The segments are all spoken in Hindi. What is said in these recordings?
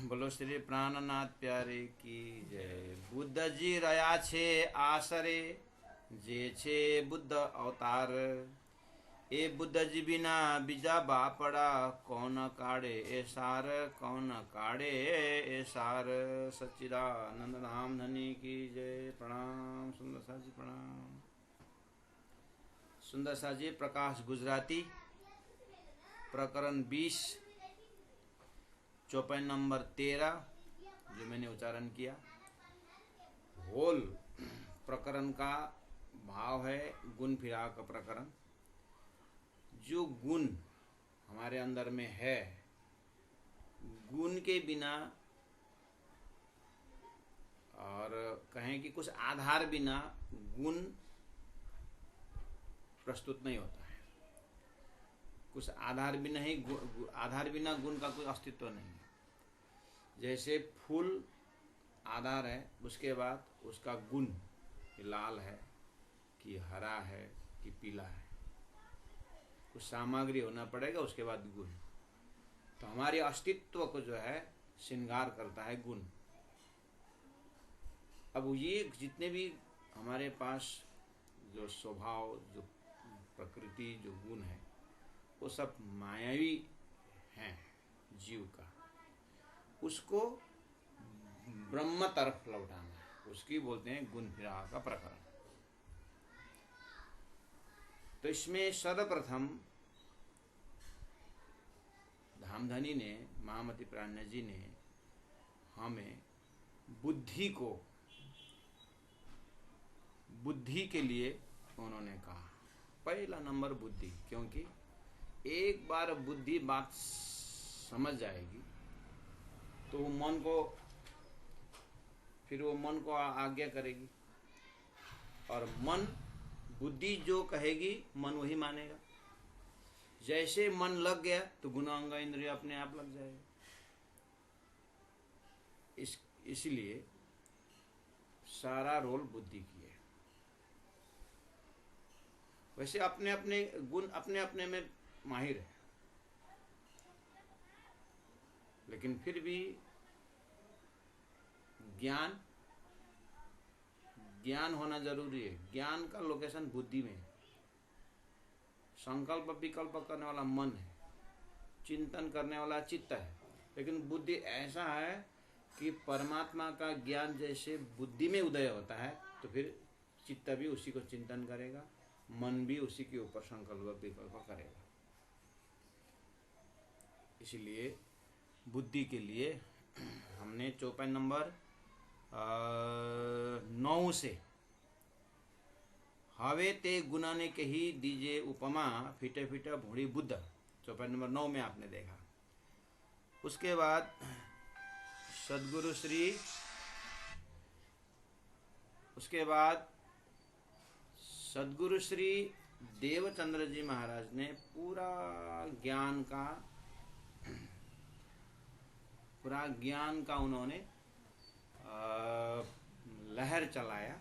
बोलो श्री प्राणनाथ प्यारे की जय। बुद्ध जी रया छे आसरे, जे छे बुद्ध अवतार। ए बुद्ध जी बिना बीजा बापड़ा, कौन काढ़े ए सार, कौन काढ़े ए सार। सच्चिदानंद धाम धनी की जय। प्रणाम सुंदर सा जी, प्रणाम। सुंदर सा जी प्रकाश गुजराती, प्रकरण 20, चौपाई नंबर 13 जो मैंने उच्चारण किया। होल प्रकरण का भाव है गुण फिराक प्रकरण। जो गुण हमारे अंदर में है, गुण के बिना और कहें कि कुछ आधार बिना गुण प्रस्तुत नहीं होता है। कुछ आधार बिना ही आधार बिना गुण का कोई अस्तित्व नहीं है। जैसे फूल आधार है, उसके बाद उसका गुण कि लाल है, कि हरा है, कि पीला है, कुछ सामग्री होना पड़ेगा, उसके बाद गुण। तो हमारे अस्तित्व को जो है श्रृंगार करता है गुण। अब ये जितने भी हमारे पास जो स्वभाव, जो प्रकृति, जो गुण है, वो सब मायावी हैं जीव का। उसको ब्रह्म तरफ लौटाना है, उसकी बोलते हैं गुण फिराक का प्रकरण। तो इसमें सर्वप्रथम धामधनी ने, महामती प्राज्ञ जी ने हमें बुद्धि के लिए उन्होंने कहा पहला नंबर बुद्धि। क्योंकि एक बार बुद्धि बात समझ जाएगी तो वो मन को आज्ञा करेगी, और बुद्धि जो कहेगी मन वही मानेगा। जैसे मन लग गया तो गुणांग इंद्रिय अपने आप लग जाएगा। इसलिए सारा रोल बुद्धि की है। वैसे अपने अपने गुण अपने अपने में माहिर है, लेकिन फिर भी ज्ञान होना जरूरी है। ज्ञान का लोकेशन बुद्धि में है। संकल्प विकल्प करने वाला मन है, चिंतन करने वाला चित्त है। लेकिन बुद्धि ऐसा है कि परमात्मा का ज्ञान जैसे बुद्धि में उदय होता है, तो फिर चित्त भी उसी को चिंतन करेगा, मन भी उसी के ऊपर संकल्प विकल्प करेगा। इसलिए बुद्धि के लिए हमने चौपाई नंबर 9 से हवे ते गुनाने के ही दीजे उपमा, फिटे फिटे भूड़ी बुद्ध, चौपाई नंबर 9 में आपने देखा। उसके बाद सदगुरु श्री देवचंद्र जी महाराज ने पूरा ज्ञान का उन्होंने लहर चलाया,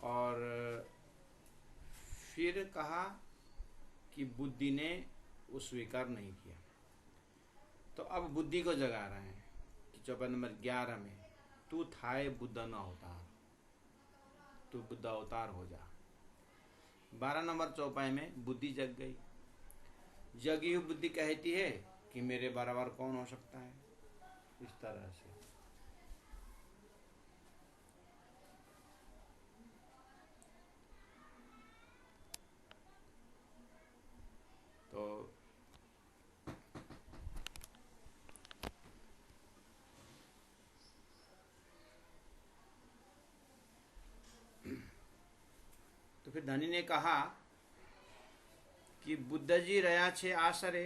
और फिर कहा कि बुद्धि ने वो स्वीकार नहीं किया। तो अब बुद्धि को जगा रहे हैं कि चौपाई नंबर 11 में, तू थाए बुद्ध न अवतार, तू बुद्ध अवतार हो जा। 12 नंबर चौपाई में बुद्धि जग गई। जगी हुई बुद्धि कहती है कि मेरे बराबर कौन हो सकता है। इस तरह से तो फिर धनी ने कहा कि बुद्ध जी रया छे आसरे,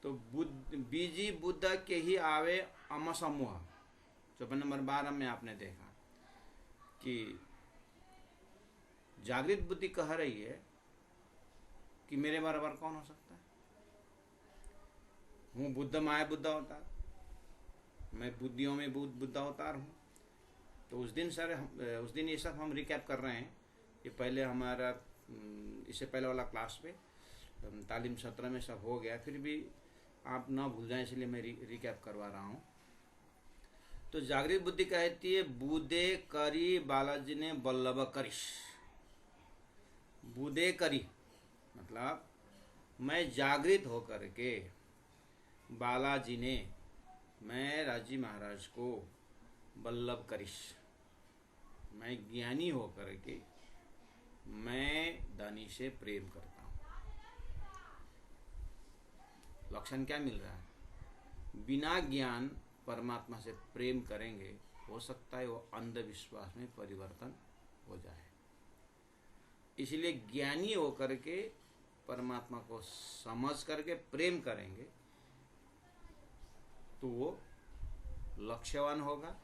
तो बीजी बुद्ध के ही आवे अम समूह। चौपाई नंबर 12 में आपने देखा कि जागृत बुद्धि कह रही है कि मेरे बराबर कौन हो सकता है। हूँ बुद्ध माया बुद्ध अवतार, मैं बुद्धियों में बुद्ध अवतार हूँ। तो उस दिन ये सब हम रिकैप कर रहे हैं। ये पहले हमारा इससे पहले वाला क्लास पे तालीम सत्र में सब हो गया। फिर भी आप ना भूल जाएं, इसलिए मैं रिकैप करवा रहा हूँ। तो जागृत बुद्धि कहती है बूदे करी बालाजी ने बल्लभ करिश। बूदे करी मतलब मैं जागृत होकर के बालाजी ने, मैं राजी महाराज को बल्लभ करिश, मैं ज्ञानी होकर के मैं दानी से प्रेम करता हूँ। लक्षण क्या मिल रहा है? बिना ज्ञान परमात्मा से प्रेम करेंगे, हो सकता है वो अंधविश्वास में परिवर्तन हो जाए। इसलिए ज्ञानी होकर के परमात्मा को समझ करके प्रेम करेंगे तो वो लक्ष्यवान होगा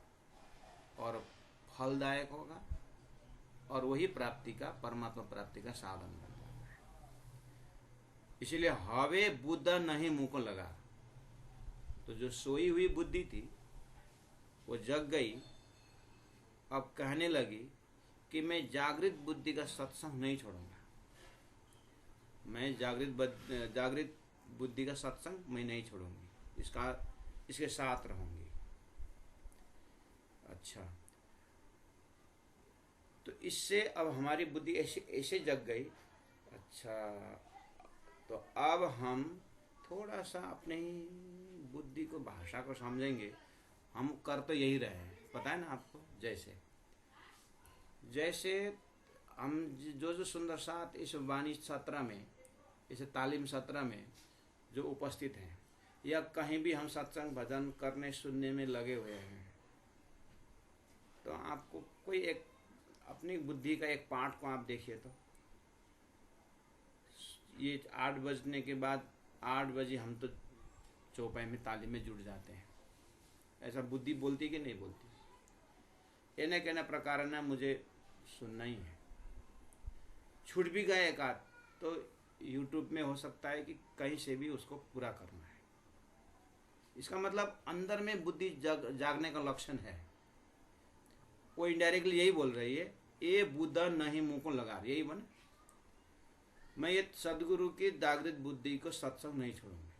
और फलदायक होगा, और वही प्राप्ति का, परमात्मा प्राप्ति का साधन बनता है। इसलिए हवे बुद्ध नहीं मुंह को लगा। तो जो सोई हुई बुद्धि थी वो जग गई, अब कहने लगी कि मैं जागृत बुद्धि का सत्संग नहीं छोड़ूंगा, मैं जागृत बुद्धि का सत्संग मैं नहीं छोड़ूंगी, इसके साथ रहूंगी। अच्छा, तो इससे अब हमारी बुद्धि ऐसे जग गई। अच्छा, तो अब हम थोड़ा सा अपने ही बुद्धि को, भाषा को समझेंगे। हम कर तो यही रहे हैं, पता है ना आपको। जैसे हम जो सुंदर साथ इस वाणी सत्र में, इस तालीम सत्र में जो उपस्थित हैं, या कहीं भी हम सत्संग भजन करने सुनने में लगे हुए हैं, तो आपको कोई एक अपनी बुद्धि का एक पार्ट को आप देखिए। तो ये 8 बजने के बाद 8 बजे हम तो चौपाई में तालीम में जुड़ जाते हैं। ऐसा बुद्धि बोलती कि नहीं बोलती? कहने कहना प्रकार ना मुझे सुनना ही है। छूट भी गए एक आध तो यूट्यूब में हो सकता है कि कहीं से भी उसको पूरा करना है। इसका मतलब अंदर में बुद्धि जागने का लक्षण है। वो इनडायरेक्टली यही बोल रही है, ये बुद्धा नहीं मुंह को लगा, यही बने मैं ये सदगुरु की जागृत बुद्धि को सत्संग नहीं छोड़ूंगी।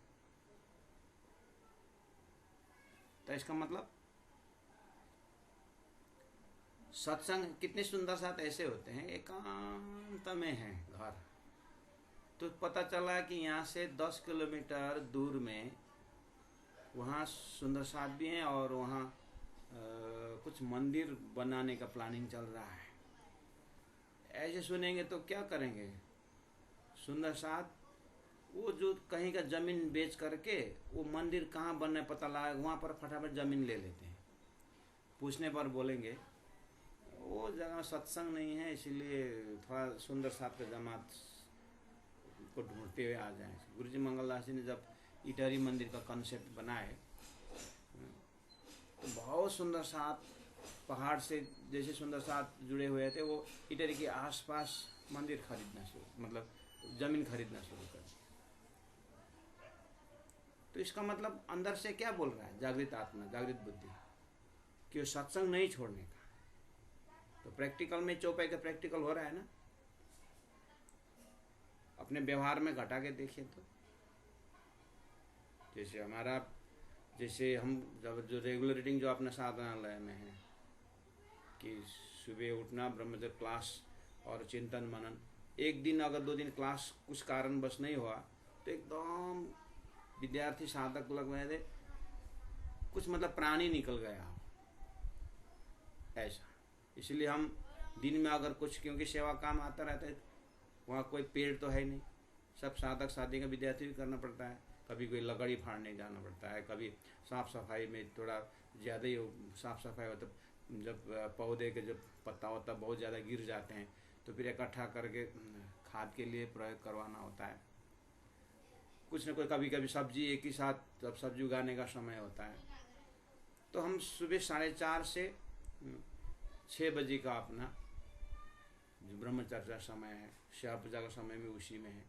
तो इसका मतलब सत्संग कितने सुंदर साथ ऐसे होते हैं, एकांत में है घर, तो पता चला कि यहाँ से 10 किलोमीटर दूर में वहाँ सुंदर साथ भी हैं, और वहाँ कुछ मंदिर बनाने का प्लानिंग चल रहा है। ऐसे सुनेंगे तो क्या करेंगे? सुंदर साथ वो जो कहीं का जमीन बेच करके वो मंदिर कहाँ बनना है पता लगा, वहाँ पर फटाफट जमीन ले लेते हैं। पूछने पर बोलेंगे वो जगह सत्संग नहीं है, इसीलिए थोड़ा सुंदर साथ का जमात को ढूंढते हुए आ जाए। गुरुजी मंगलदास जी ने जब इटहरी मंदिर का कॉन्सेप्ट बनाए तो बहुत सुंदर साथ पहाड़ से जैसे सुंदर साथ जुड़े हुए थे, वो इटहरी के आसपास मंदिर खरीदना शुरू, मतलब जमीन खरीदना शुरू कर। तो इसका मतलब अंदर से क्या बोल रहा है जागृत आत्मा, जागृत बुद्धि, कि वो सत्संग नहीं छोड़ने का। तो प्रैक्टिकल में चौपाई का प्रैक्टिकल हो रहा है ना। अपने व्यवहार में घटा के देखिए तो जैसे हमारा, जैसे हम जब जो रेगुलर रीडिंग जो अपने साधनालय में है कि सुबह उठना, ब्रह्मचर्य क्लास और चिंतन मनन, एक दिन अगर 2 दिन क्लास कुछ कारणवश नहीं हुआ तो एकदम विद्यार्थी साधक लग रहे थे, कुछ मतलब प्राणी निकल गया ऐसा। इसलिए हम दिन में अगर कुछ, क्योंकि सेवा काम आता रहता है, वहाँ कोई पेड़ तो है नहीं, सब साधक साधी का विद्यार्थी भी करना पड़ता है। कभी कोई लकड़ी फाड़ने जाना पड़ता है, कभी साफ सफाई में थोड़ा ज़्यादा ही साफ सफाई होता, जब पौधे के जब पत्ता वत्ता बहुत ज़्यादा गिर जाते हैं तो फिर इकट्ठा करके खाद के लिए प्रयोग करवाना होता है। कुछ न कोई, कभी कभी सब्जी एक ही साथ, जब सब्जी उगाने का समय होता है तो हम सुबह 4:30 से 6 बजे का अपना जो ब्रह्मचर्या समय है, शिव पूजा का समय में उसी में है,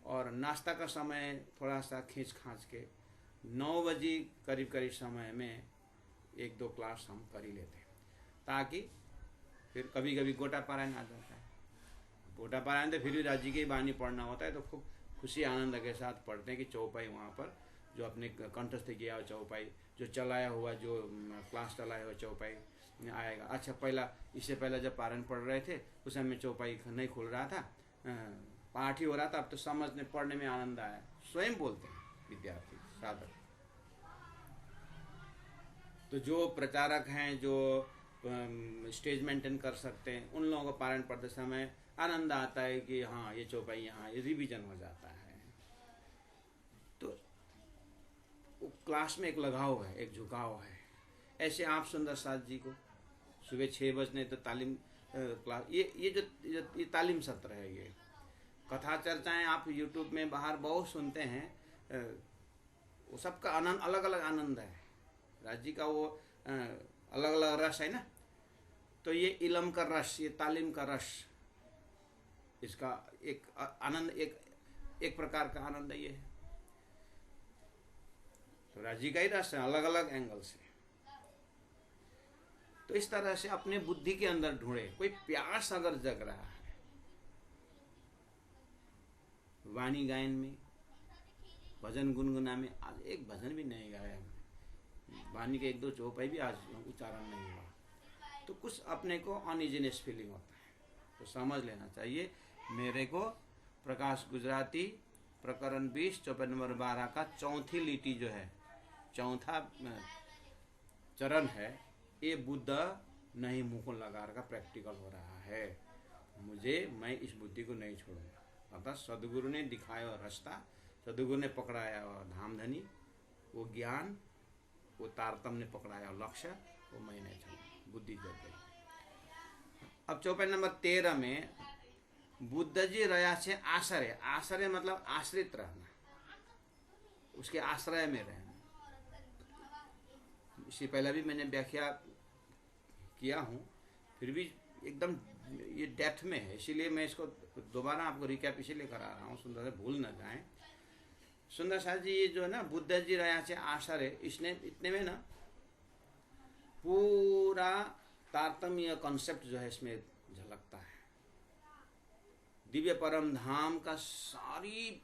और नाश्ता का समय थोड़ा सा खींच खांच के 9 बजे करीब करीब समय में 1-2 क्लास हम कर ही लेते हैं, ताकि फिर कभी कभी गोटा पारायण आ जाता है। गोटा पारायण तो फिर भी राज्य की वाणी पढ़ना होता है, तो खूब खुशी आनंद के साथ पढ़ते हैं कि चौपाई वहाँ पर जो अपने कंठस्थ किया हुआ चौपाई, जो चलाया हुआ, जो क्लास चलाया हुआ चौपाई आएगा। अच्छा, पहला इससे पहले जब पारण पढ़ रहे थे उस समय चौपाई नहीं खुल रहा था, पाठ ही हो रहा था, अब तो समझने पढ़ने में आनंद आया, स्वयं बोलते हैं विद्यार्थी साधक। तो जो प्रचारक हैं, जो स्टेज मेंटेन कर सकते हैं, उन लोगों को पारण पढ़ते समय आनंद आता है कि हाँ ये चौपाई यहाँ रिवीजन हो जाता है। तो क्लास में एक लगाव है, एक झुकाव है। ऐसे आप सुंदर साथ जी को सुबह 6 बजने तो तालीम क्लास, ये तालीम सत्र है। ये कथा चर्चाएं आप यूट्यूब में बाहर बहुत सुनते हैं, वो सबका आनंद अलग अलग आनंद है। राज जी का वो अलग अलग रस है ना, तो ये इलम का रस, ये तालीम का रस, इसका एक आनंद, एक प्रकार का आनंद ये है। तो राज जी का ही रस है, अलग अलग एंगल से। तो इस तरह से अपने बुद्धि के अंदर ढूंढे, कोई प्यास अगर जग रहा है वाणी गायन में, भजन गुनगुना में, आज एक भजन भी नहीं गाया, वाणी के 1-2 चौपाई भी आज उच्चारण नहीं हुआ, तो कुछ अपने को अनइजीनेस फीलिंग होता है। तो समझ लेना चाहिए, मेरे को प्रकाश गुजराती प्रकरण 20 चौपाई नंबर 12 का चौथी लिटी जो है, चौथा चरण है, ये बुद्ध नहीं मुकुल लगार का प्रैक्टिकल हो रहा है। मैं इस बुद्धि को नहीं छोड़ूंगा। अर्थात सदगुरु ने दिखाया और रास्ता, सदगुरु ने पकड़ाया और धामधनी, वो ज्ञान, वो तारतम्य ने पकड़ाया और लक्ष्य, वो मैं नहीं छोड़ूंगा। बुद्धि जग गई। अब चौपाई नंबर 13 में बुद्ध जी रया से आश्रय, आश्रय मतलब आश्रित रहना, उसके आश्रय में रहना। इससे पहले भी मैंने व्याख्या किया हूँ, फिर भी एकदम ये डेप्थ में है, इसीलिए मैं इसको दोबारा आपको रिकैप इसीलिए करा रहा हूँ, सुंदर से भूल न जाएं। सुंदर साहब जी ये जो है ना, बुद्ध जी रया से आश्रय, इसने इतने में ना पूरा तारतम्य कॉन्सेप्ट जो है इसमें झलकता है। दिव्य परम धाम का सारी,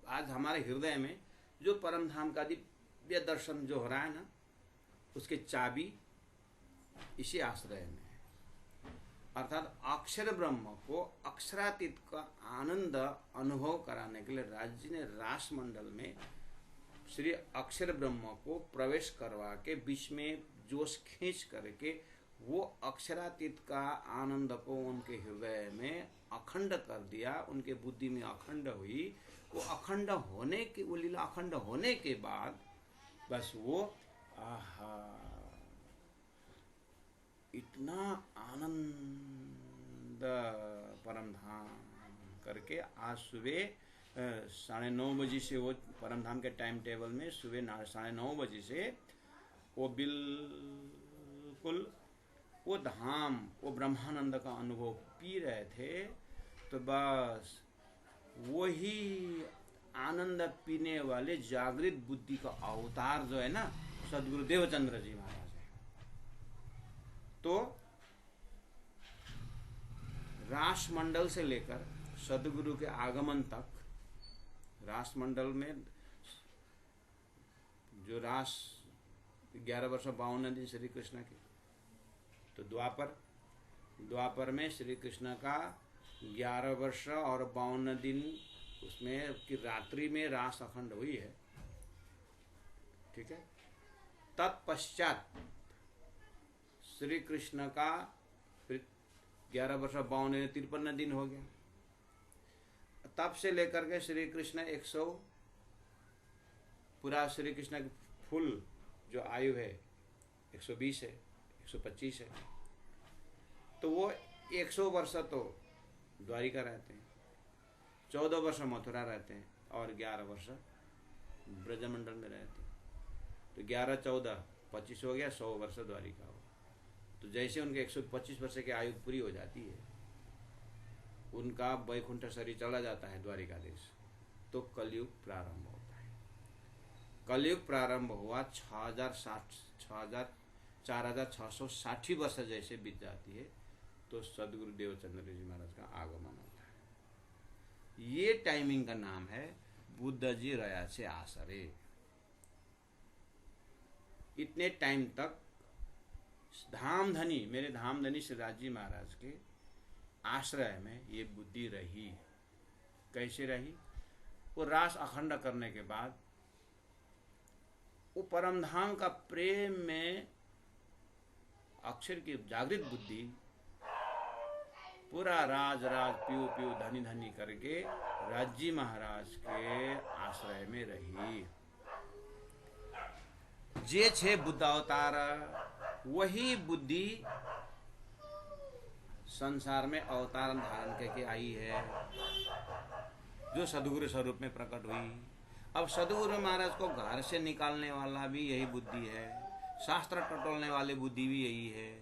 आज हमारे हृदय में जो परम धाम का दिव्य दर्शन जो हो रहा है ना, उसके चाबी इसी आश्रय में है। अर्थात अक्षर ब्रह्म को अक्षरातीत का आनंद अनुभव कराने के लिए राज्य ने रास मंडल में श्री अक्षर ब्रह्म को प्रवेश करवा के बीच में जोश खींच करके वो अक्षरातीत का आनंद को उनके हृदय में अखंड कर दिया, उनके बुद्धि में अखंड हुई। वो अखंड होने के, वो लीला अखंड होने के बाद बस वो आहा, इतना आनंद परम धाम करके आज सुबह 9:30 बजे से, वो परम धाम के टाइम टेबल में सुबह 9:30 बजे से वो बिल्कुल वो धाम, वो ब्रह्मानंद का अनुभव पी रहे थे। तो बस वही आनंद पीने वाले जागृत बुद्धि का अवतार जो है ना, सदगुरु देवचंद्र जी महाराज है। तो रास मंडल से लेकर सदगुरु के आगमन तक, रास मंडल में जो रास 11 वर्ष 52 दिन श्री कृष्ण के, तो द्वापर में श्री कृष्ण का 11 वर्ष और 52 दिन उसमें की रात्रि में रास अखंड हुई है, ठीक है। तत्पश्चात श्री कृष्ण का 11 वर्ष 53 दिन हो गया। तब से लेकर के श्री कृष्ण 100 पूरा श्री कृष्ण की फुल जो आयु है 120 है, 125 है, तो वो 100 वर्ष तो द्वारिका रहते हैं, 14 वर्ष मथुरा रहते हैं और 11 वर्ष ब्रजमंडल में रहते हैं। तो 11, 14, 25 हो गया, 100 वर्ष द्वारिका हो। तो जैसे उनके 125 वर्ष की आयु पूरी हो जाती है, उनका वैकुंठ शरीर चला जाता है द्वारिका देश, तो कलयुग प्रारंभ होता है। कलयुग प्रारंभ हुआ 4660 वर्ष जैसे बीत जाती है, तो सदगुरु देवचंद्र जी महाराज का आगमन होता है। ये टाइमिंग का नाम है बुद्ध जी रया से आसरे। इतने टाइम तक धामधनी, मेरे धामधनी श्रीराज जी महाराज के आश्रय में ये बुद्धि रही। कैसे रही? वो रास अखंड करने के बाद वो परमधाम का प्रेम में अक्षर की जागृत बुद्धि पूरा राज राज पियो पियो धनी धनी करके राज्य महाराज के आश्रय में रही। जे छे बुद्ध अवतार, वही बुद्धि संसार में अवतार धारण करके आई है, जो सदगुरु स्वरूप में प्रकट हुई। अब सदगुरु महाराज को घर से निकालने वाला भी यही बुद्धि है, शास्त्र टटोलने वाली बुद्धि भी यही है,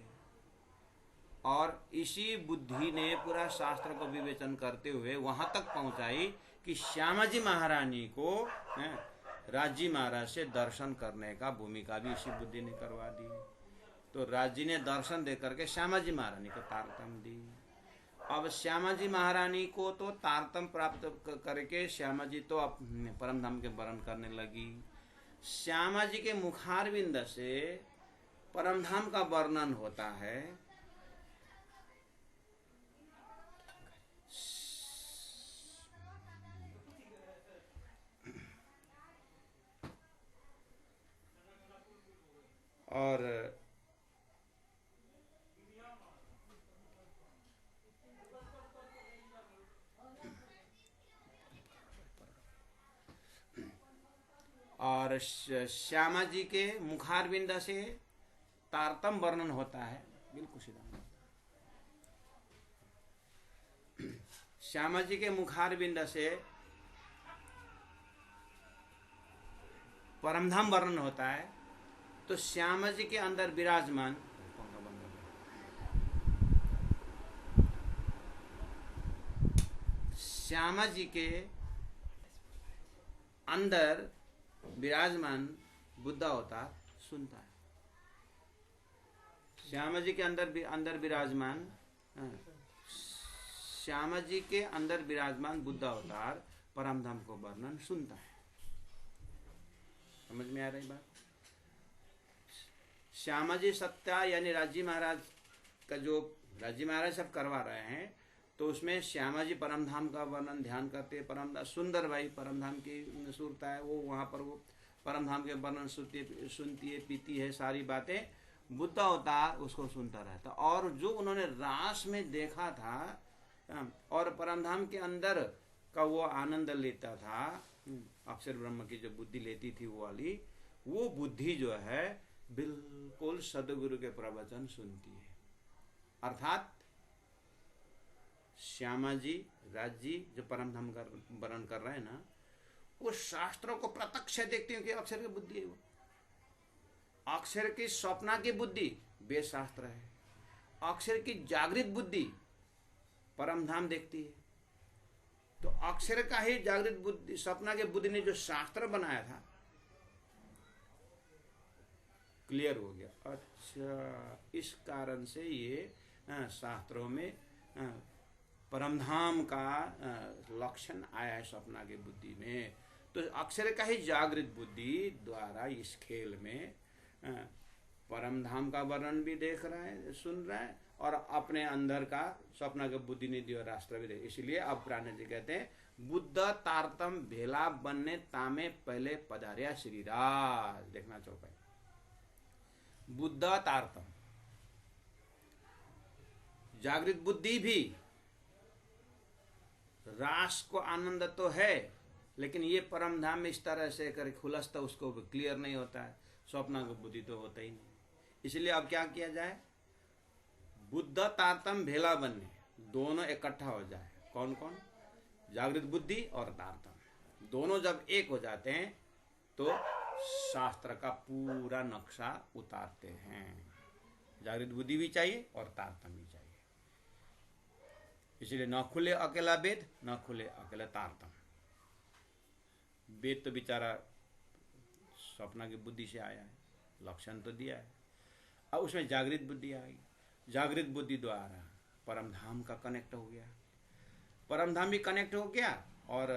और इसी बुद्धि ने पूरा शास्त्र को विवेचन करते हुए वहां तक पहुंचाई कि श्यामाजी महारानी को राज्य महाराज से दर्शन करने का भूमिका भी इसी बुद्धि ने करवा दी। तो राज्य ने दर्शन दे करके श्यामाजी महारानी को तारतम दी। अब श्यामाजी महारानी को तो तारतम प्राप्त करके श्यामाजी तो परमधाम के वर्ण करने लगी। श्यामाजी के मुखारविंद से परमधाम का वर्णन होता है। और श्यामा जी के मुखारविंद से तारतम वर्णन होता है। बिल्कुल सीधा, श्यामा जी के मुखारविंद से परमधाम वर्णन होता है। तो श्यामा जी के अंदर विराजमान श्यामा जी के अंदर विराजमान बुद्ध अवतार सुनता है। श्यामा जी के अंदर विराजमान श्यामा जी के अंदर विराजमान बुद्ध अवतार परमधाम को वर्णन सुनता है। समझ में आ रही बात? श्यामा जी सत्या यानी राज्य महाराज का जो राज्य महाराज सब करवा रहे हैं, तो उसमें श्यामा जी परमधाम का वर्णन ध्यान करते हैं। परमधाम सुंदर भाई परमधाम की सूरता है, वो वहाँ पर वो परमधाम के वर्णन सुनती है, पीती है, सारी बातें बुद्ध अवतार उसको सुनता रहता। और जो उन्होंने रास में देखा था और परमधाम के अंदर का वो आनंद लेता था, अक्षर ब्रह्म की जो बुद्धि लेती थी वो वाली, वो बुद्धि जो है बिल्कुल सदगुरु के प्रवचन सुनती है। अर्थात श्यामा जी राज जी जो परमधाम का वर्णन कर रहे हैं ना, वो शास्त्रों को प्रत्यक्ष देखते हैं कि अक्षर की बुद्धि है। वो अक्षर की स्वप्ना की बुद्धि वेद शास्त्र है, अक्षर की जागृत बुद्धि परमधाम देखती है। तो अक्षर का ही जागृत बुद्धि स्वप्ना के बुद्धि ने जो शास्त्र बनाया था, क्लियर हो गया। अच्छा, इस कारण से ये शास्त्रों में परमधाम का लक्षण आया है स्वप्ना की बुद्धि में। तो अक्षर का ही जागृत बुद्धि द्वारा इस खेल में परमधाम का वर्णन भी देख रहा है, सुन रहा है, और अपने अंदर का स्वप्ना के बुद्धि ने दिया राष्ट्र भी देख। इसलिए अब प्राण जी कहते हैं, बुद्ध तारतम भेला बनने तामे पहले पधारिया श्रीराज। देखना चौपाई, बुद्ध तारतम जागृत बुद्धि भी रास को आनंद तो है, लेकिन ये परमधाम में इस तरह से कर खुलस्ता उसको क्लियर नहीं होता है, स्वप्ना को बुद्धि तो होता ही नहीं। इसलिए अब क्या किया जाए, बुद्ध तारतम भेला बनने, दोनों इकट्ठा हो जाए। कौन कौन? जागृत बुद्धि और तारतम दोनों जब एक हो जाते हैं तो शास्त्र का पूरा नक्शा उतारते हैं। जागृत बुद्धि भी चाहिए और तारतम भी चाहिए। इसलिए न खुले अकेला वेद, न खुले अकेला तारतम। वेद तो बेचारा स्वप्ना की बुद्धि से आया है, लक्षण तो दिया है। अब उसमें जागृत बुद्धि आ गई, जागृत बुद्धि द्वारा परमधाम का कनेक्ट हो गया, परमधाम भी कनेक्ट हो गया और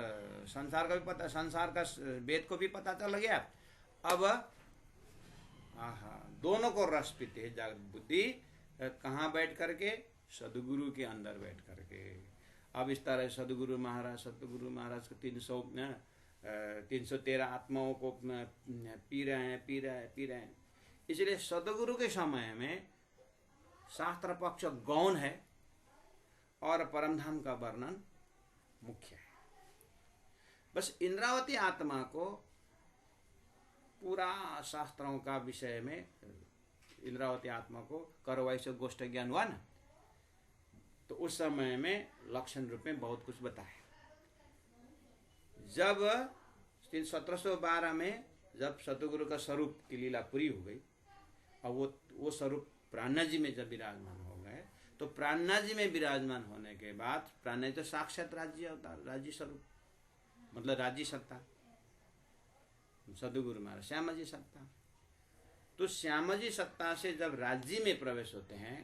संसार का भी पता, संसार का वेद को भी पता चल गया। अब आहा, दोनों को रस पीते है जागृत बुद्धि। कहाँ बैठ करके? सदगुरु के अंदर बैठ करके। अब इस तरह सदगुरु महाराज को 313 आत्माओं को पी रहे हैं। इसलिए सदगुरु के समय में शास्त्र पक्ष गौण है और परमधाम का वर्णन मुख्य है। बस इंद्रावती आत्मा को पूरा शास्त्रों का विषय में, इंद्रावती आत्मा को करवाई से गोष्ठ ज्ञान हुआ ना, तो उस समय में लक्षण रूप में बहुत कुछ बताया। जब 1712 में जब सतगुरु का स्वरूप की लीला पूरी हो गई और वो स्वरूप प्राणा जी में जब विराजमान हो गए, तो प्राणा जी में विराजमान होने के बाद प्राणा जी तो साक्षात राज्य अवतार, राज्य स्वरूप, मतलब राज्य सत्ता, सदगुरु महाराज श्यामा जी सत्ता। तो श्यामा जी सत्ता से जब राज्य में प्रवेश होते हैं,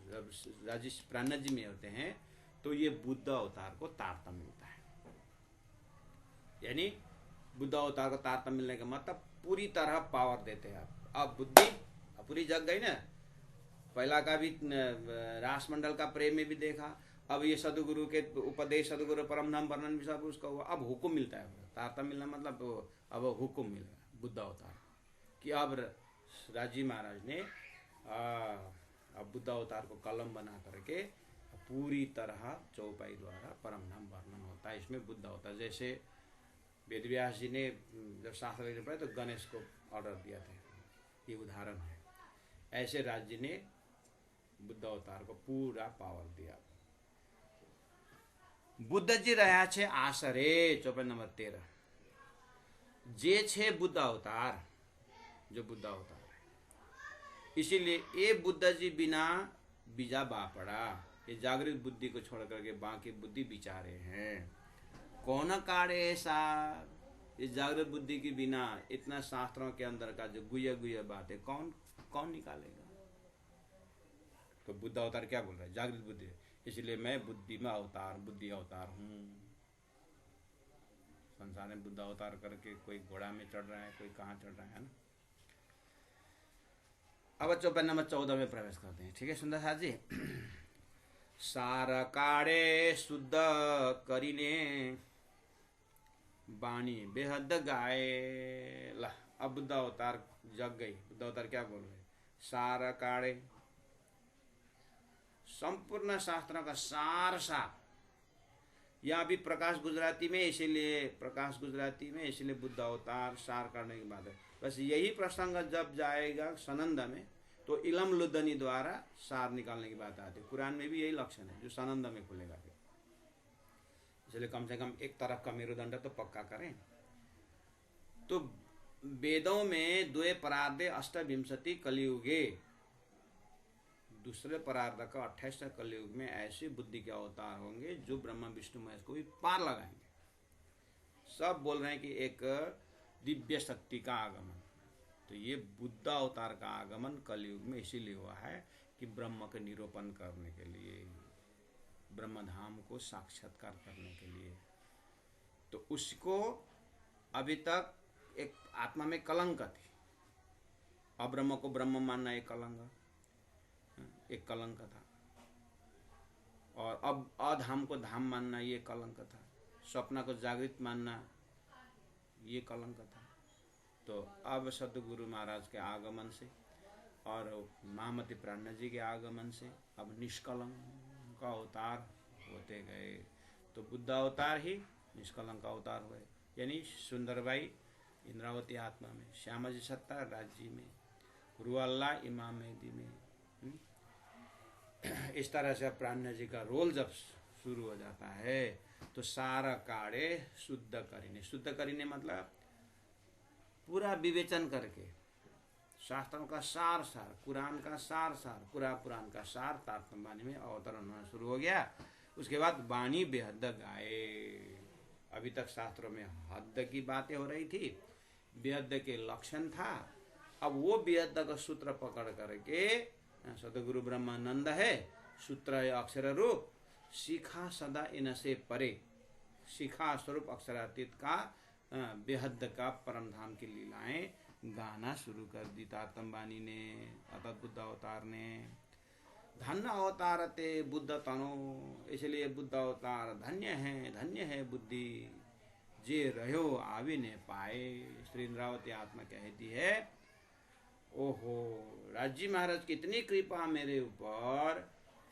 जब राज्य प्राणा जी में होते हैं, तो ये बुद्ध अवतार को तारतम्य मिलता है। यानी बुद्ध अवतार को तारतम्य मिलने का मतलब पूरी तरह पावर देते हैं। अब बुद्धि पूरी जग गई ना। पहला का भी रासमंडल का प्रेम में भी देखा, अब ये सदगुरु के उपदेश, सदगुरु परमधाम वर्णन भी सब उसका हुआ। अब हुक्म मिलता है, तारतम्य मिलना मतलब अब हुक्म मिलेगा बुद्ध अवतार कि अब राजी महाराज ने अब बुद्ध अवतार को कलम बना करके पूरी तरह चौपाई द्वारा परमधाम वर्णन होता है। इसमें बुद्ध अवतार, जैसे वेदव्यास जी ने जब शास्त्र पढ़े तो गणेश को ऑर्डर दिया था, ये उदाहरण है। ऐसे राज्य ने बुद्ध अवतार को पूरा पावर दिया। बुद्ध जी रहा छे आसरे, चौपाई नंबर 13 जे छे बुद्ध अवतार, जो बुद्ध अवतार है। इसीलिए ये बुद्ध जी बिना बीजा बापड़ा, ये जागृत बुद्धि को छोड़ करके बाकी बुद्धि विचारे हैं। कौन काढ़े ऐसा? इस जागृत बुद्धि के बिना इतना शास्त्रों के अंदर का जो गुया बात है कौन निकालेगा? तो बुद्ध अवतार क्या बोल रहा है? जागृत बुद्धि। इसलिए मैं बुद्धि में अवतार, बुद्धि अवतार हूँ। संसार में बुद्ध अवतार करके कोई घोड़ा में चढ़ रहा है, कोई कहाँ चढ़ रहा है ना। अब चौपाई नंबर 14 में प्रवेश करते हैं। ठीक है सुंदर साथ जी। सार काड़े शुद्ध करीने बाणी बेहद गाए। ला, अब बुद्ध अवतार जग गई। बुद्ध अवतार क्या बोल रहे? सार काड़े, संपूर्ण शास्त्रों का सार सार। यहाँ भी प्रकाश गुजराती में, इसीलिए प्रकाश गुजराती में, इसीलिए बुद्ध अवतार सार करने की बात है। बस यही प्रसंग जब जाएगा सनंद में, तो इलम लुद्धनी द्वारा सार निकालने की बात आती है। कुरान में भी यही लक्षण है जो सनंद में खुलेगा। फिर इसलिए कम से कम एक तरफ का मेरुदंड तो पक्का करें। तो वेदों में द्वे परार्धे अष्टविंशति कलियुगे, दूसरे परार्ध का 28 कलयुग में ऐसे बुद्धि के अवतार होंगे जो ब्रह्मा विष्णु महेश को भी पार लगाएंगे। सब बोल रहे हैं कि एक दिव्य शक्ति का आगमन। तो ये बुद्ध अवतार का आगमन कलयुग में इसीलिए हुआ है कि ब्रह्म के निरूपण करने के लिए, ब्रह्मधाम को साक्षात्कार करने के लिए। तो उसको अभी तक एक आत्मा में कलंक थी। अब्रह्म को ब्रह्म मानना एक कलंक था, और अब अधाम को धाम मानना ये कलंक था, स्वप्न को जागृत मानना ये कलंक था। तो अब सदगुरु महाराज के आगमन से और महामती प्राणा जी के आगमन से अब निष्कलंक का अवतार होते गए। तो बुद्ध अवतार ही निष्कलंक अवतार हुए। यानी सुंदरबाई इंद्रावती आत्मा में, श्यामा जी सत्ता राज्य में, रुअल्ला इमाम मेहदी में। इस तरह से प्राणा जी का रोल जब शुरू हो जाता है तो सारा काड़े शुद्ध करीने। शुद्ध करीने मतलब पूरा विवेचन करके शास्त्रों का सार सार, कुरान का सार सार, पूरा पुराण का सार तारतम्य वाणी में अवतरण होना शुरू हो गया। उसके बाद वाणी बेहद गाए। अभी तक शास्त्रों में हद की बातें हो रही थी, बेहद के लक्षण था। अब वो बेहद का सूत्र पकड़ करके, सदगुरु ब्रह्मानंद है, सूत्र है अक्षर रूप, शिखा सदा इनसे परे, शिखा स्वरूप अक्षरातीत का बेहद का परम धाम की लीलाएं गाना शुरू कर दी तारतम बानी ने, अर्थात बुद्ध अवतार ने। धन्य अवतार ते बुद्ध तनो, इसलिए बुद्ध अवतार धन्य है बुद्धि, जे रहो आवे ने पाए। श्री इंद्रावती आत्मा कहती है, ओहो राजी महाराज की इतनी कृपा मेरे ऊपर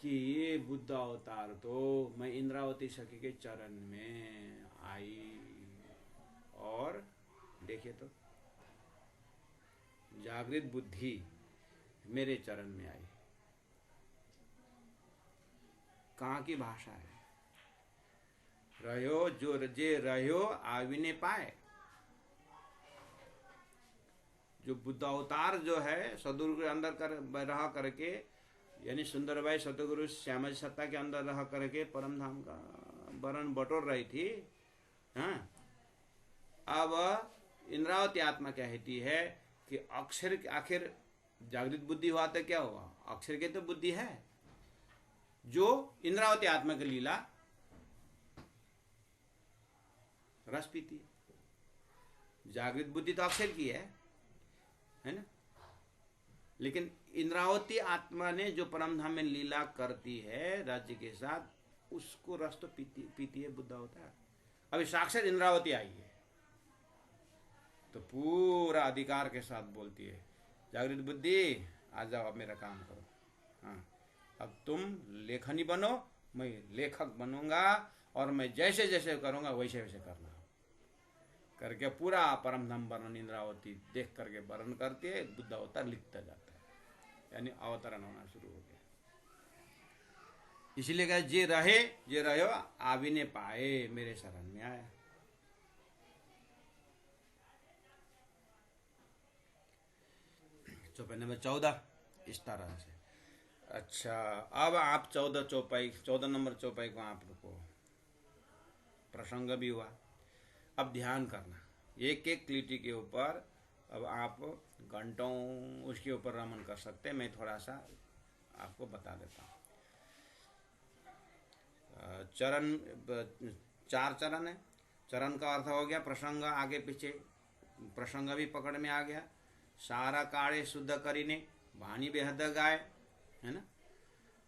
कि ये बुद्ध अवतार तो मैं इंद्रावती सखी के चरण में आई। और देखिए तो जागृत बुद्धि मेरे चरण में आई। कहाँ की भाषा है? रहो जो जे रहो आविने पाए। जो बुद्ध अवतार जो है सदगुरु के अंदर रहा करके, यानी सुंदरबाई सतगुरु श्यामजी सत्ता के अंदर रह करके परम धाम का वरण बटोर रही थी। हाँ, अब इंद्रावती आत्मा कहती है कि अक्षर आखिर जागृत बुद्धि हुआ तो क्या हुआ? अक्षर के तो बुद्धि है, जो इंद्रावती आत्मा की लीला रस पीती। जागृत बुद्धि तो अक्षर की है ना? लेकिन इंद्रावती आत्मा ने जो परम धाम में लीला करती है राज्य के साथ, उसको रस तो पीती है बुद्ध अवतार। अभी साक्षात इंद्रावती आई है तो पूरा अधिकार के साथ बोलती है, जागृत बुद्धि आ जाओ, अब मेरा काम करो। हाँ, अब तुम लेखनी बनो, मैं लेखक बनूंगा, और मैं जैसे जैसे करूंगा वैसे वैसे करना। करके पूरा परम धाम वर्णन इंद्रावती देख करके वर्णन करती है, बुद्ध अवतार लिखता जाता है, यानी अवतरण होना शुरू हो गया। इसलिए कहा जे रहे आवी ने पाए, मेरे शरण में आया। चौपाई नंबर 14 इस तरह से। अच्छा, अब आप 14 नंबर चौपाई को आप रुको, प्रसंग भी हुआ। अब ध्यान करना, एक एक क्लिटी के ऊपर अब आप घंटों उसके ऊपर रमन कर सकते हैं। मैं थोड़ा सा आपको बता देता हूँ। चरण 4 चरण है। चरण का अर्थ हो गया प्रसंग, आगे पीछे प्रसंग भी पकड़ में आ गया। सारा काड़े शुद्ध करीने वाणी बेहद गाय, है ना?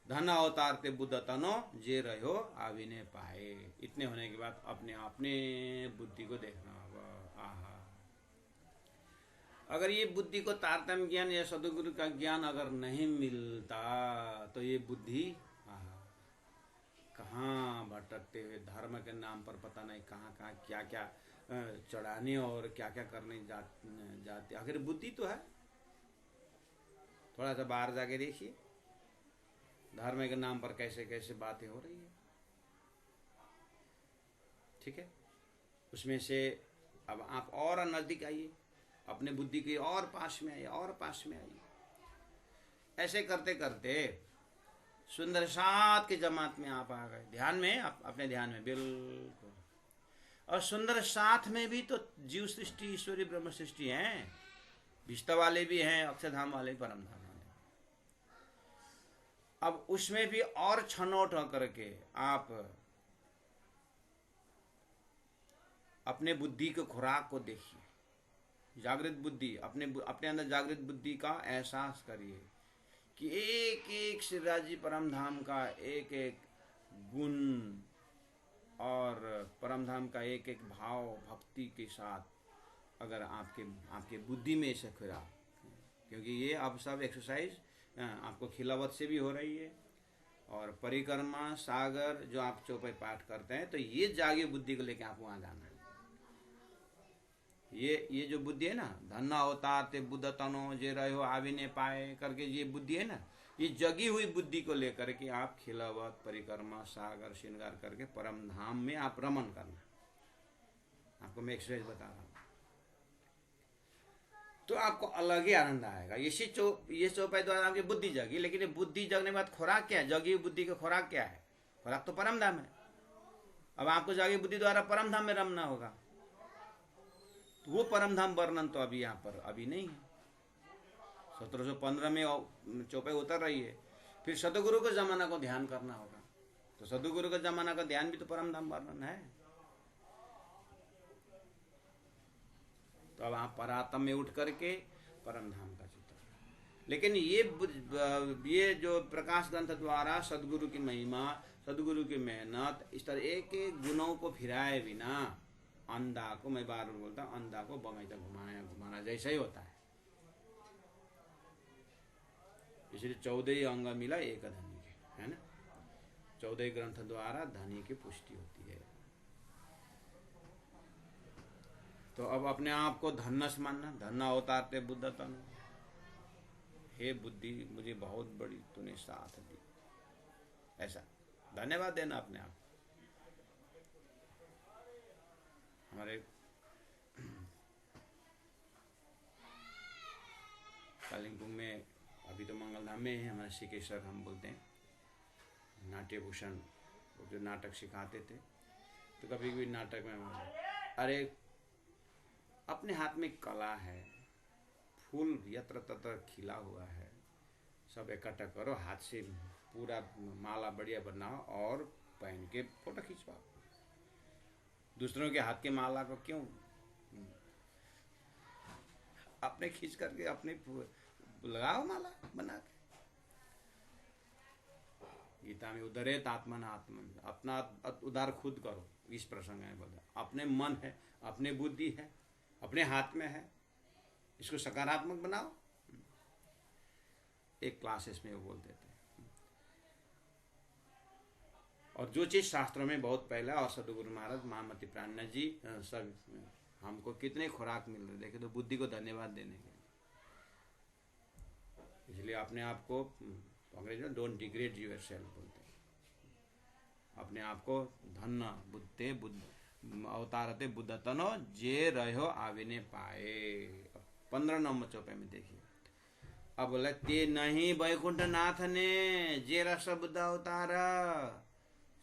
धन अवतार ते बुद्ध तनो, जे रहो आविने पाए। इतने होने के बाद अपने बुद्धि को देखना होगा। आहा, अगर ये बुद्धि को तारतम्य ज्ञान या सदगुरु का ज्ञान अगर नहीं मिलता तो ये बुद्धि कहाँ भटकते हुए धर्म के नाम पर पता नहीं कहाँ कहाँ क्या क्या चढ़ाने और क्या क्या करने जाते। आखिर बुद्धि तो है। थोड़ा सा बाहर जाके देखिए, धर्म के नाम पर कैसे कैसे बातें हो रही है। ठीक है, उसमें से अब आप और नजदीक आइए, अपने बुद्धि के और पास में आइए, और पास में आइए। ऐसे करते करते सुंदर साथ की जमात में आप आ गए। ध्यान में, अपने ध्यान में बिल्कुल। और सुंदर साथ में भी तो जीव सृष्टि, ईश्वरी ब्रह्म सृष्टि है। विष्टा वाले भी हैं, अक्षरधाम वाले, परम धाम वाले। अब उसमें भी और छनौट होकर के आप अपने बुद्धि के खुराक को देखिए। जागृत बुद्धि, अपने अंदर जागृत बुद्धि का एहसास करिए कि एक एक श्रीराजी परम धाम का एक एक गुण और परम धाम का एक एक भाव भक्ति के साथ अगर आपके बुद्धि में से खुरा, क्योंकि ये अब सब एक्सरसाइज आपको खिलावत से भी हो रही है। और परिक्रमा सागर जो आप चौपाई पाठ करते हैं, तो ये जागे बुद्धि को लेके आप वहां जाना है। ये जो बुद्धि है ना, धन्ना अवतार ते बुद्ध तनो, जे रहो आविने पाए करके ये बुद्धि है ना, ये जगी हुई बुद्धि को लेकर के आप खिलावत परिक्रमा सागर श्रृंगार करके परम धाम में आप रमन करना। आपको मैं एक्सरसाइज बता रहा हूँ, तो आपको अलग ही आनंद आएगा। ये चौपाई द्वारा आपकी बुद्धि जगी, लेकिन ये बुद्धि जगने के बाद खुराक क्या है? जगी हुई बुद्धि का खुराक क्या है? खुराक तो परम धाम है। अब आपको जागी बुद्धि द्वारा परम धाम में रमना होगा, तो वो परम धाम वर्णन तो अभी यहाँ पर अभी नहीं है। 1715 में चौपाई उतर रही है। फिर सदगुरु के जमाना को ध्यान करना होगा, तो सदगुरु के जमाना का ध्यान भी तो परम धाम वर्णन है। तो अब आप परात्म में उठ करके परम धाम का चिंतन। लेकिन ये जो प्रकाश ग्रंथ द्वारा सदगुरु की महिमा, सदगुरु की मेहनत, इस तरह एक एक गुणों को फिराए बिना अंधा को, मैं बार बार बोलता हूँ, अंधा को बगीचा घुमाना जैसा ही होता है। इसलिए 14 अंग मिला एक धनी के, है ना। 14 ग्रंथ द्वारा धनी की पुष्टि होती है। तो अब अपने आप को धन्यस मानना, धन्ना अवतारते बुद्ध तनु। हे बुद्धि, मुझे बहुत बड़ी तूने साथ दी, ऐसा धन्यवाद देना अपने आप। हमारे कालिम्पोंग में अभी तो मंगलधाम में है, हमारे सिकेश्वर हम बोलते हैं, नाट्य भूषण जो नाटक सिखाते थे, तो कभी कभी नाटक में अरे अपने हाथ में कला है, फूल यत्र तत्र खिला हुआ है, सब इकट्ठा करो, हाथ से पूरा माला बढ़िया बनाओ और पहन के फोटो खिंचवाओ। दूसरों के हाथ के माला को क्यों, अपने खींच करके अपने लगाओ माला बना के। गीता में उदरेत आत्मन आत्मन, अपना उदार खुद करो, इस प्रसंग में बोला। अपने मन है, अपने बुद्धि है, अपने हाथ में है, इसको सकारात्मक बनाओ। एक क्लासेस में वो बोलते थे। और जो चीज शास्त्रों में बहुत पहला, और सदगुरु महाराज महामति प्राणनाथ जी सब हमको कितने खुराक मिल रहे, देखे तो बुद्धि को धन्यवाद देने के लिए। इसलिए अपने आप को, अंग्रेजी में डोंट डिग्रेड यूर सेल्फ बोलते हैं, अपने आप को धन्य बुद्धे बुद्ध अवतारते बुद्ध तनो जे रहो आविने पाए। 15 नंबर चौपे में देखिए, अब बोला ते नहीं वैकुंठ नाथ ने जे रस बुद्ध अवतार,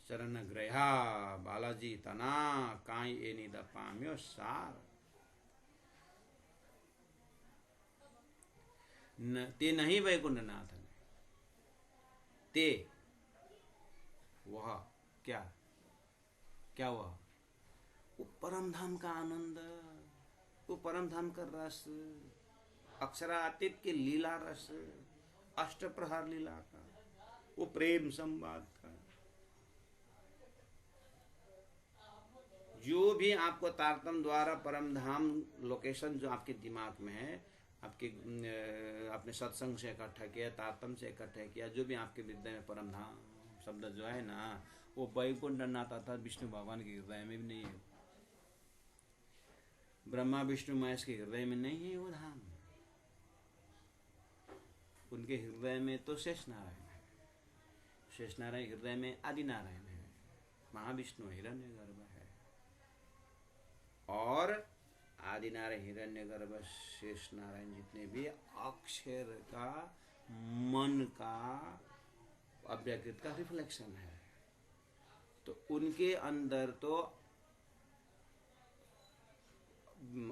चरण ग्रहा बालाजी तना काई ए निद पाम्यो सार। ते नहीं वैकुंठ नाथ ने, ते वह क्या क्या वह वो परम धाम का आनंद, वो परम धाम का रस, अक्षरातीत के लीला रस, अष्ट प्रहर लीला का, वो प्रेम संवाद का, जो भी आपको तारतम द्वारा परम धाम लोकेशन जो आपके दिमाग में है, आपके अपने सत्संग से इकट्ठा किया, तारतम से इकट्ठा किया, जो भी आपके हृदय में परम धाम शब्द जो है ना, वो वैकुंठ नाथ था विष्णु भगवान के हृदय में भी नहीं है, ब्रह्मा विष्णु महेश के हृदय में नहीं है वो धाम। उनके हृदय में तो शेष नारायण है, शेष नारायण हृदय में आदि नारायण है, महाविष्णु हिरण्यगर्भ है, और आदि नारायण हिरण्यगर्भ शेष नारायण जितने भी अक्षर का मन का अव्यकृत का रिफ्लेक्शन है। तो उनके अंदर तो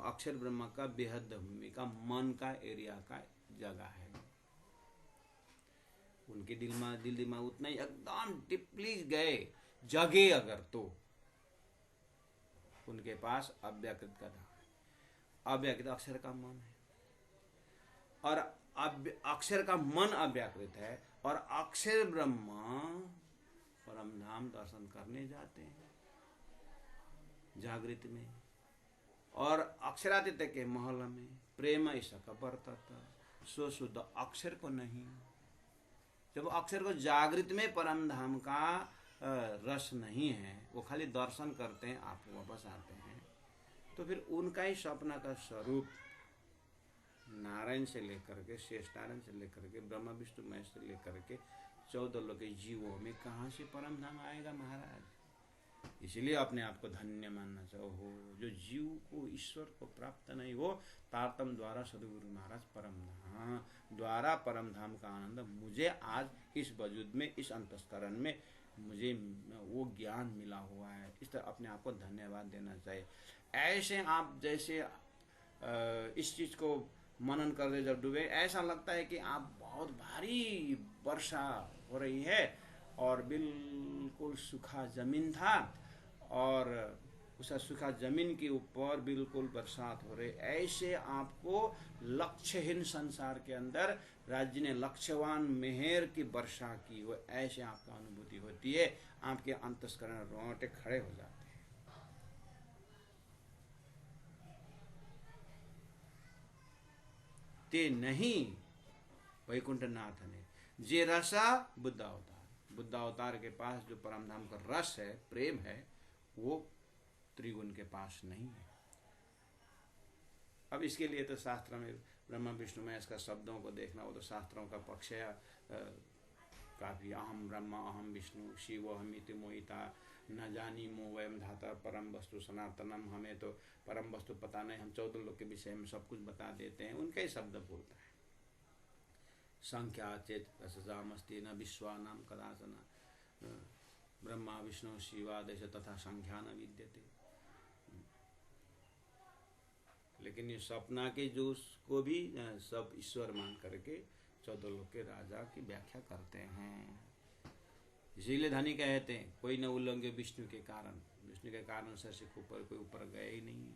अक्षर ब्रह्म का बेहद भूमि का मन का एरिया का जगह है। उनके दिल दिमाग उतना ही एकदम डीपली गए जगे अगर, तो उनके पास अव्यकृत का धाम है। अव्यकृत अक्षर का मन है, और अक्षर का मन अव्यकृत है, और अक्षर ब्रह्म परम धाम दर्शन करने जाते हैं जागृत में, और अक्षरातीत के महल में प्रेम ऐसा का बरतता, सो शुद्ध अक्षर को नहीं। जब अक्षर को जागृत में परम धाम का रस नहीं है, वो खाली दर्शन करते हैं, आप वापस आते हैं, तो फिर उनका ही स्वप्न का स्वरूप नारायण से लेकर के, शेष नारायण से लेकर के, ब्रह्मा विष्णु महेश से लेकर के 14 लोग के जीवों में कहाँ से परम धाम आएगा महाराज। इसलिए अपने आप को धन्य मानना चाहिए। जो जीव को ईश्वर को प्राप्त नहीं हो, तारतम द्वारा सदगुरु महाराज परम धाम द्वारा परम धाम का आनंद मुझे आज इस वजूद में, इस अंतस्करण में मुझे वो ज्ञान मिला हुआ है। इस तरह अपने आप को धन्यवाद देना चाहिए। ऐसे आप जैसे इस चीज को मनन कर रहे, जब डूबे, ऐसा लगता है कि आप बहुत भारी वर्षा हो रही है और बिल्कुल सूखा जमीन था, और उसका सूखा जमीन के ऊपर बिल्कुल बरसात हो रही, ऐसे आपको लक्ष्यहीन संसार के अंदर राज्य ने लक्ष्यवान मेहर की वर्षा की हो, ऐसे आपका अनुभूति होती है। आपके अंतस्करण रोंगटे खड़े हो जाते हैं। ते नहीं वैकुंठ नाथ ने जे रसा बुद्ध अवतार, बुद्ध अवतार के पास जो परम धाम का रस है, प्रेम है, वो त्रिगुण के पास नहीं है। अब इसके लिए तो शास्त्र में ब्रह्मा विष्णु में इसका शब्दों को देखना, वो तो शास्त्रों का पक्ष है काफी। अहम ब्रह्मा अहम विष्णु शिव अहमिति मोहिता न जानी मो वयम धाता परम वस्तु सनातनम, हमें तो परम वस्तु पता नहीं, हम 14 लोग के विषय में सब कुछ बता देते हैं, उनका ही शब्द बोलता है। संख्या चेत रसजामस्ति न विश्वानाम कदाचन ब्रह्मा विष्णु शिवादेश तथा संख्या न विद्यते। लेकिन ये सपना के जो को भी सब ईश्वर मान करके 14 लोग के राजा की व्याख्या करते हैं। इसीलिए धनी कहते हैं कोई न उल्लंघे विष्णु के कारण, विष्णु के कारण से ऊपर कोई ऊपर गए ही नहीं।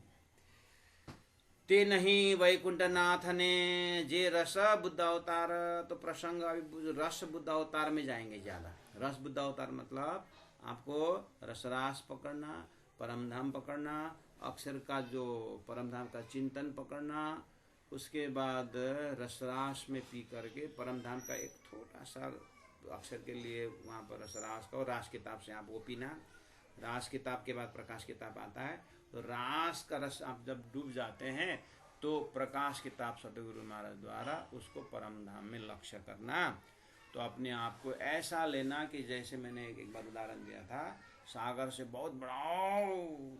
ते नहीं वैकुंठ नाथ ने जे रस बुद्ध अवतार, तो प्रसंग अभी रस बुद्ध अवतार में जाएंगे ज्यादा। रस बुद्ध अवतार मतलब आपको रसरास पकड़ना, परमधाम पकड़ना, अक्षर का जो परमधाम का चिंतन पकड़ना, उसके बाद रसरास में पी करके परमधाम का एक छोटा सा अक्षर के लिए वहाँ पर रसरास का, और रास किताब से आप वो पीना। रास किताब के बाद प्रकाश किताब आता है, तो रास का रस आप जब डूब जाते हैं तो प्रकाश किताब सतगुरु महाराज द्वारा उसको परम धाम में लक्ष्य करना। तो अपने आप को ऐसा लेना कि जैसे मैंने एक बार उदाहरण दिया था, सागर से बहुत बड़ा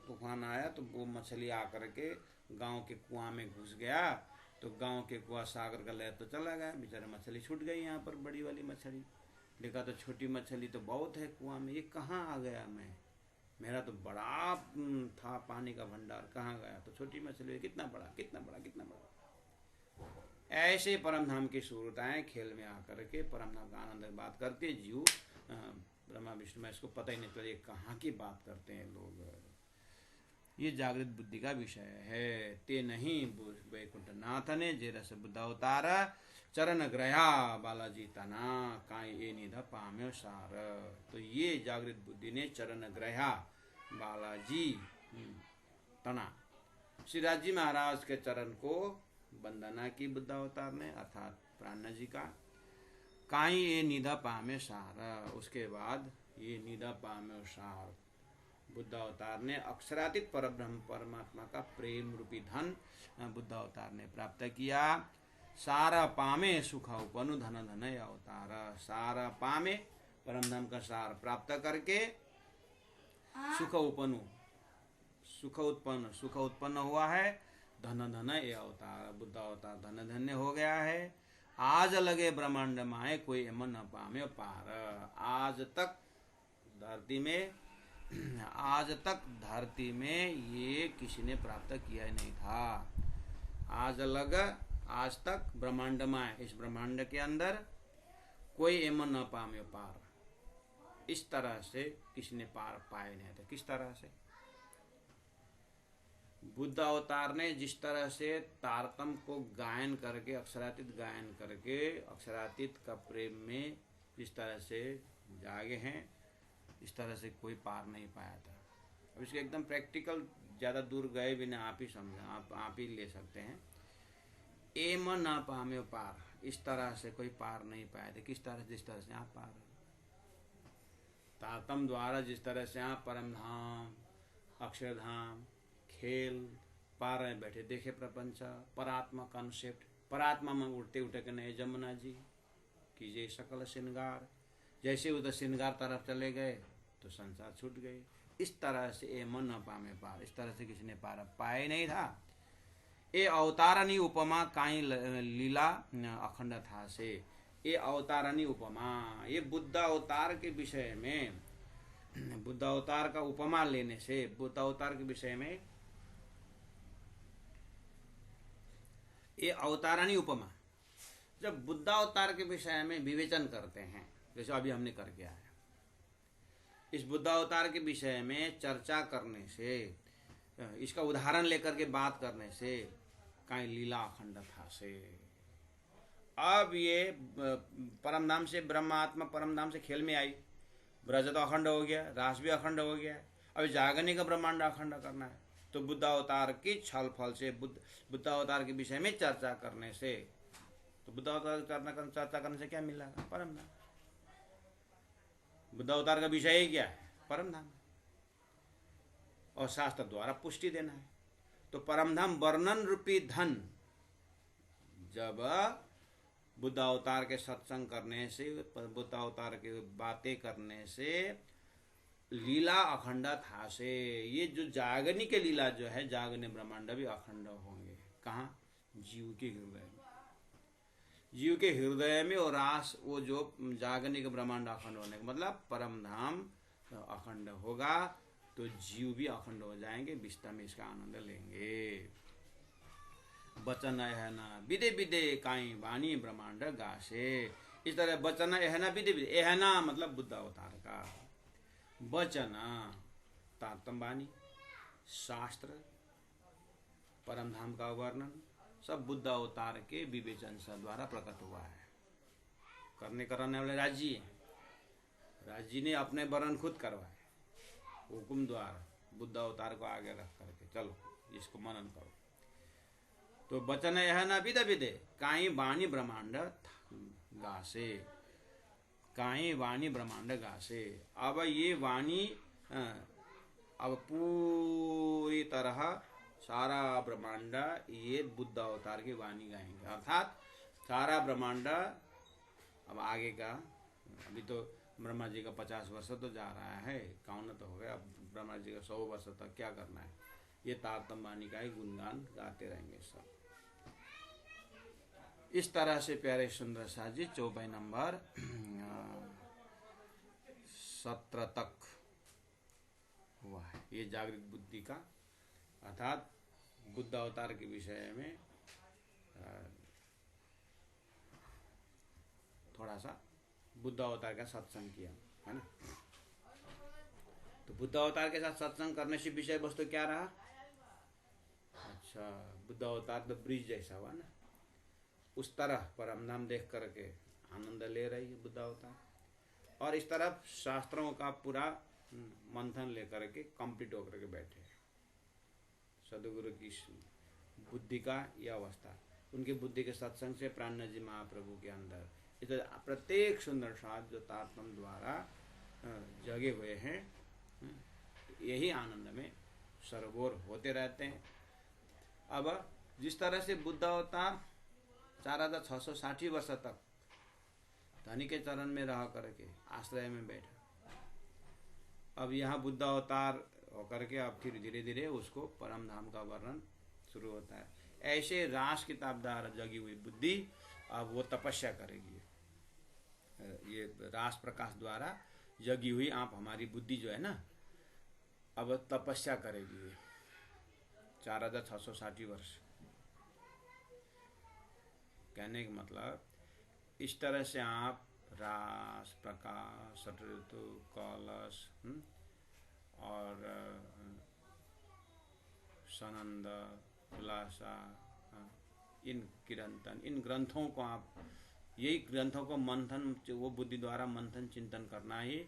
तूफान आया तो वो मछली आकर के गांव के कुआं में घुस गया, तो गांव के कुआं सागर का लहर तो चला गया, बेचारे मछली छूट गई। यहाँ पर बड़ी वाली मछली देखा तो छोटी मछली तो बहुत है कुआं में, ये कहाँ आ गया, मैं मेरा तो बड़ा था पानी का भंडार, कहाँ गया, तो छोटी मछली कितना बड़ा कितना बड़ा कितना बड़ा। ऐसे परमधाम की सूरताएं खेल में आकर के परमधाम का आनंद बात करते जीव ब्रह्मा विष्णु में इसको पता ही नहीं चला ये कहाँ की बात करते हैं लोग। ये जागृत बुद्धि का विषय है। ते नहीं वैकुंठ नाथ ने जे रस बुद्ध अवतार चरण ग्रहा बालाजी तना काई ए निध पाम्यो सार। तो ये जागृत बुद्धि ने चरण ग्रहा बालाजी तना श्रीराज जी महाराज के चरण को वंदना की बुद्ध अवतार ने, अर्थात प्राण जी का। काई ये निधा पामे सार, उसके बाद ये निधा पामे सार बुद्ध अवतार ने अक्षरातीत परब्रह्म परमात्मा का प्रेम रूपी धन बुद्ध अवतार ने प्राप्त किया। सारा पामे सुख उपनु धन धन अवतार, सारा पामे परमधाम का सार प्राप्त करके सुख उपनु सुख उत्पन्न हुआ है, धन धन ये अवतार बुद्ध अवतार धन धन्य हो गया है। आज लगे ब्रह्मांड माए कोई एम न पामे पार, आज तक धरती में ये किसी ने प्राप्त किया ही नहीं था। आज तक ब्रह्मांड माए, इस ब्रह्मांड के अंदर कोई एम न पामे पार, इस तरह से किसी ने पार पाए नहीं थे। किस तरह से? बुद्ध अवतार ने जिस तरह से तारतम को गायन करके, अक्षरातीत गायन करके, अक्षरातीत का प्रेम में जिस तरह से जागे हैं, इस तरह से कोई पार नहीं पाया था। अब इसके एकदम प्रैक्टिकल, ज़्यादा दूर गए बिना आप ही समझें, आप ही ले सकते हैं। एम ना पामे पार, इस तरह से कोई पार नहीं पाए थे। किस तरह? जिस तरह से आप पार तारतम द्वारा जिस तरह से आप परम धाम, अक्षरधाम, खेल पा रहे बैठे देखे प्रपंच, परात्मा कॉन्सेप्ट, परात्मा में उड़ते उठे के नए जमुना जी कीजिए सकल श्रृंगार, जैसे उधर श्रृंगार तरफ चले गए तो संसार छूट गए। इस तरह से ए मन न पामे पार, इस तरह से किसी ने पार पाए नहीं था। ये अवतारणी उपमा काई लीला अखंड था से, ये अवतारणी उपमा, ये बुद्ध अवतार के विषय में, बुद्ध अवतार का उपमा लेने से, बुद्ध अवतार के विषय में ये अवतारणी उपमा, जब बुद्ध अवतार के विषय में विवेचन करते हैं, जैसे अभी हमने करके आया, इस बुद्ध अवतार के विषय में चर्चा करने से इसका उदाहरण लेकर के बात करने से काई लीला अखंड था से। अब ये परम धाम से ब्रह्मात्मा परम धाम से खेल में आई, ब्रज तो अखंड हो गया, रास भी अखंड हो गया, अब जागने का ब्रह्मांड अखंड करना है। तो बुद्ध अवतार की छल फल से, बुद्ध अवतार के विषय में चर्चा करने से, तो बुद्ध अवतार चर्चा करने से क्या मिला? परम धाम। बुद्ध अवतार का विषय ही क्या है? परम धाम। और शास्त्र द्वारा पुष्टि देना है। तो परम धाम वर्णन रूपी धन, जब बुद्ध अवतार के सत्संग करने से, बुद्ध अवतार के बातें करने से लीला अखंड था से, ये जो जागनी के लीला जो है, जागने ब्रह्मांड भी अखंड होंगे। कहाँ? जीव के हृदय में। जीव के हृदय में और रास, वो जो जागने के ब्रह्मांड अखंड होने का मतलब परम धाम अखंड होगा, तो जीव भी अखंड हो जाएंगे, विस्ता में इसका आनंद लेंगे। बचन एहना विदे विदे काई वाणी ब्रह्मांड गासे। इस तरह बचन एहना विदे विदे, एहना मतलब बुद्ध अवतार का, वचन तारतम वाणी, शास्त्र, परम धाम का वर्णन सब बुद्ध अवतार के विवेचन से द्वारा प्रकट हुआ है। करने कराने वाले राजी हैं, राजी ने अपने वर्णन खुद करवाए हुकुम द्वारा, बुद्ध अवतार को आगे रख करके, चलो इसको मनन करो। तो वचन यह न विदे विदे काई वाणी ब्रह्मांड गासे, काई वाणी ब्रह्मांड गासे। अब ये वाणी अब पूरी तरह सारा ब्रह्मांड ये बुद्ध अवतार की वाणी गाएंगे, अर्थात सारा ब्रह्मांड। अब आगे का, अभी तो ब्रह्मा जी का 50 वर्ष तो जा रहा है, काउन तो हो गया, अब ब्रह्मा जी का 100 वर्ष तक क्या करना है, ये तारतम वाणी का ही गुणगान गाते रहेंगे सब। इस तरह से प्यारे सुंदर शाह जी 24 नंबर 17 तक हुआ है ये जागृत बुद्धि का, अर्थात बुद्ध अवतार के विषय में थोड़ा सा बुद्ध अवतार का सत्संग किया है ना। तो बुद्ध अवतार के साथ सत्संग करने से विषय वस्तु क्या रहा? अच्छा, बुद्ध अवतार तो ब्रिज जैसा हुआ ना, उस तरह परम धाम देख करके आनंद ले रही है बुद्ध अवतार, और इस तरफ शास्त्रों का पूरा मंथन लेकर के कंप्लीट होकर के बैठे। सदगुरु की बुद्धि का यह अवस्था, उनकी बुद्धि के सत्संग से प्राण जी महाप्रभु के अंदर इधर प्रत्येक सुंदर साथ जो तारतम द्वारा जगे हुए हैं, यही आनंद में सरगोर होते रहते हैं। अब जिस तरह से बुद्ध अवतार 4660 वर्ष तक धनी के चरण में रह करके आश्रय में बैठा, अब यहाँ बुद्ध अवतार होकर के अब फिर धीरे धीरे उसको परम धाम का वर्णन शुरू होता है। ऐसे रास किताब द्वारा जगी हुई बुद्धि अब वो तपस्या करेगी। ये रास प्रकाश द्वारा जगी हुई आप हमारी बुद्धि जो है ना, अब तपस्या करेगी 4660 वर्ष। कहने का मतलब इस तरह से आप रास प्रकाश ऋतु कलश और सनंद खुलासा, इन कीर्तन, इन ग्रंथों को आप, यही ग्रंथों को मंथन, वो बुद्धि द्वारा मंथन चिंतन करना ही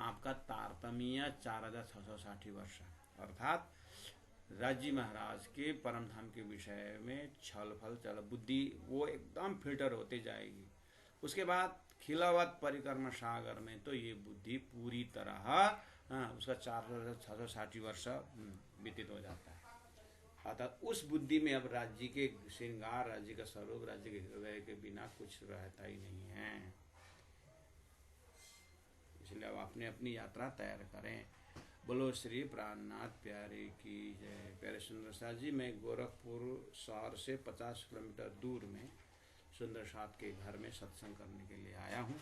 आपका तारतम्य 4660 वर्ष, अर्थात राजी महाराज के परम धाम के विषय में छल फल चल बुद्धि वो एकदम फिल्टर होते जाएगी। उसके बाद खिलावत परिक्रम सागर में तो ये बुद्धि पूरी तरह उसका 4660 वर्ष व्यतीत हो जाता है। अर्थात उस बुद्धि में अब राज्य के श्रृंगार, राज्य का स्वरूप, राज्य के हृदय के बिना कुछ रहता ही नहीं है। इसलिए अब अपने अपनी यात्रा तैयार करें। बोलो श्री प्राणनाथ प्यारे की जय। प्यारे सुंदर साथ जी, मैं गोरखपुर शहर से 50 किलोमीटर दूर में सुंदर साथ के घर में सत्संग करने के लिए आया हूँ।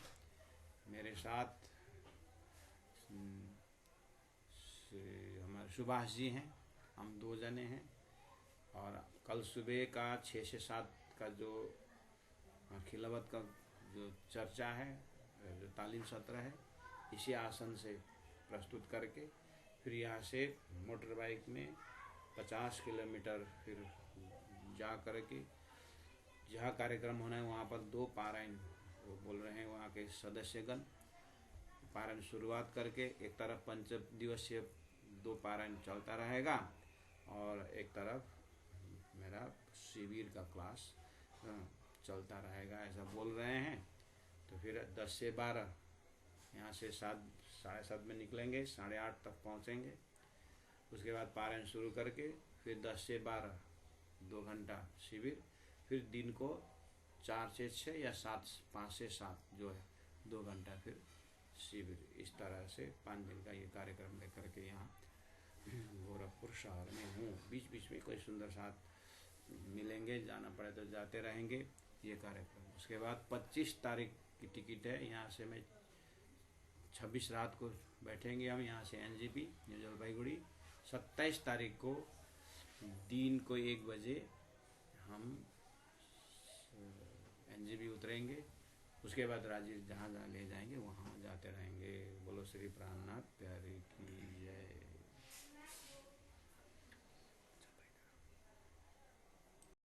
मेरे साथ हमारे सुभाष जी हैं, हम 2 जने हैं, और कल सुबह का 6 से 7 का जो खिलावत का जो चर्चा है, जो तालीम सत्र है, इसी आसन से प्रस्तुत करके फिर यहाँ से मोटर बाइक में 50 किलोमीटर फिर जा कर के जहाँ कार्यक्रम होना है वहाँ पर 2 पारायण वो बोल रहे हैं वहाँ के सदस्यगण। पारायण शुरुआत करके एक तरफ 5 दिवसीय 2 पारायण चलता रहेगा और एक तरफ मेरा शिविर का क्लास चलता रहेगा, ऐसा बोल रहे हैं। तो फिर 10 से 12 यहाँ से 7 साढ़े 7 में निकलेंगे, 8:30 तक पहुँचेंगे। उसके बाद पारायण शुरू करके फिर 10 से 12 2 घंटा शिविर, फिर दिन को 4 से 6 या 5 से 7 जो है 2 घंटा फिर शिविर। इस तरह से 5 दिन का ये कार्यक्रम लेकर के यहाँ गोरखपुर शहर में हूँ। बीच बीच में कोई सुंदर साथ मिलेंगे, जाना पड़े तो जाते रहेंगे ये कार्यक्रम। उसके बाद 25 तारीख की टिकट है, यहाँ से मैं 26 रात को बैठेंगे हम यहाँ से NJP न्यू जलपाईगुड़ी। 27 तारीख को दिन को 1 बजे हम NJP उतरेंगे। उसके बाद राजीव जहाँ ले जाएंगे वहाँ जाते रहेंगे। बोलो श्री प्राणनाथ प्यारे की जय।